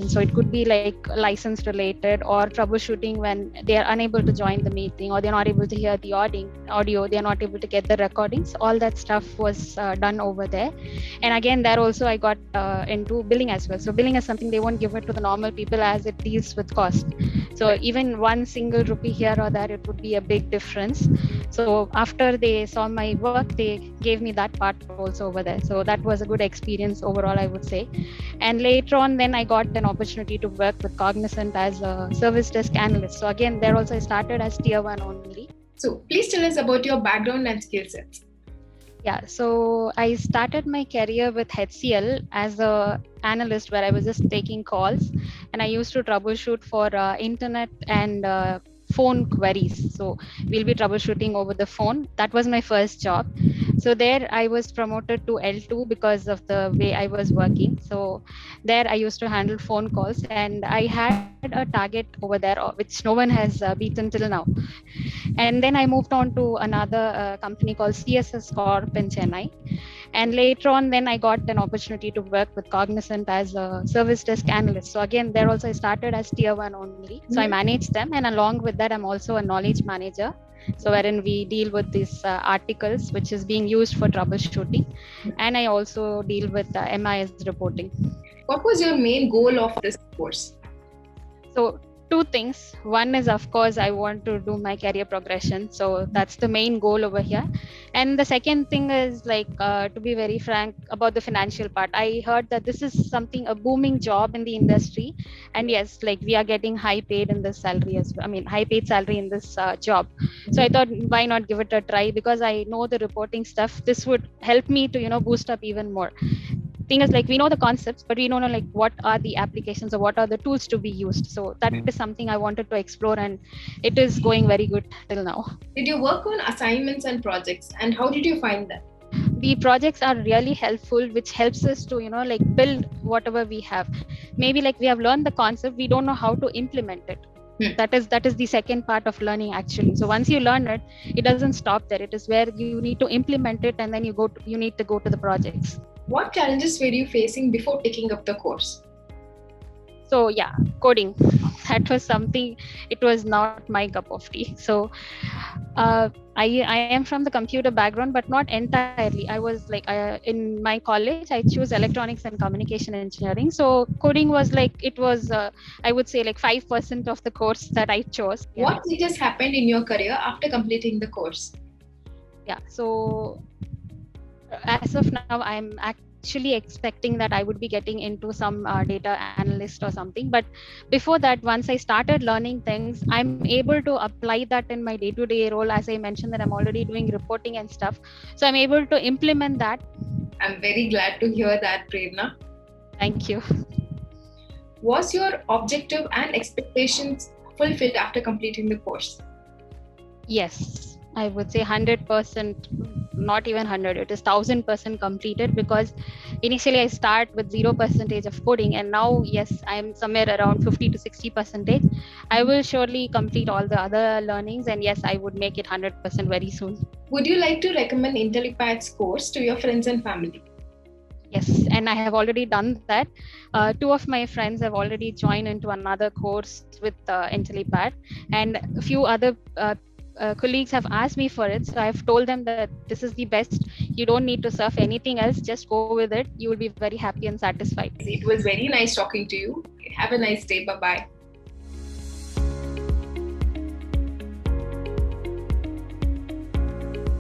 So it could be like license related or troubleshooting when they are unable to join the meeting or they're not able to hear the audio, they're not able to get the recordings. All that stuff was done over there. And again, there also I got into billing as well. So billing is something they won't give it to the normal people as it deals with cost. So even one single rupee here or there, it would be a big difference. So after they saw my work, they gave me that part also over there. So that was a good experience overall, I would say. And later on, then I got an opportunity to work with Cognizant as a service desk analyst. So again, there also I started as tier 1 only. So please tell us about your background and skill sets. Yeah, so I started my career with HCL as a analyst where I was just taking calls, and I used to troubleshoot for internet and phone queries. So we'll be troubleshooting over the phone. That was my first job. So there I was promoted to L2 because of the way I was working. So there I used to handle phone calls, and I had a target over there which no one has beaten till now. And then I moved on to another company called CSS Corp in Chennai. And later on, then I got an opportunity to work with Cognizant as a service desk analyst. So again, there also I started as tier 1 only. So I manage them, and along with that, I'm also a knowledge manager. So wherein we deal with these articles which is being used for troubleshooting, and I also deal with MIS reporting. What was your main goal of this course? So two things. One is, of course, I want to do my career progression. So that's the main goal over here. And the second thing is like, to be very frank about the financial part, I heard that this is something, a booming job in the industry. And yes, like we are getting high paid in this salary as well. I mean, high paid salary in this job. So I thought, why not give it a try? Because I know the reporting stuff. This would help me to, boost up even more. Thing is, like, we know the concepts, but we don't know like what are the applications or what are the tools to be used. So that is something I wanted to explore, and it is going very good till now. Did you work on assignments and projects, and how did you find them? The projects are really helpful, which helps us to like build whatever we have. Maybe like we have learned the concept, we don't know how to implement it. That is the second part of learning, actually. So once you learn it, it doesn't stop there. It is where you need to implement it, and then you need to go to the projects. What challenges were you facing before taking up the course? So yeah, coding, that was something, it was not my cup of tea. So I am from the computer background, but not entirely. I was like, in my college I choose electronics and communication engineering. So coding was like, it was I would say like 5% of the course that I chose. Yeah. What changes happened in your career after completing the course? Yeah, so as of now, I'm actually expecting that I would be getting into some data analyst or something. But before that, once I started learning things, I'm able to apply that in my day-to-day role. As I mentioned, that I'm already doing reporting and stuff, so I'm able to implement that. I'm very glad to hear that, Prerna. Thank you. Was your objective and expectations fulfilled after completing the course? Yes, I would say 100%, not even 100, it is 1000% completed, because initially I start with 0% of coding, and now, yes, I'm somewhere around 50 to 60%. I will surely complete all the other learnings, and yes, I would make it 100% very soon. Would you like to recommend Intellipaat's course to your friends and family? Yes, and I have already done that. Two of my friends have already joined into another course with Intellipaat, and a few other colleagues have asked me for it. So I've told them that this is the best. You don't need to surf anything else. Just go with it. You will be very happy and satisfied. It was very nice talking to you. Have a nice day. Bye-bye.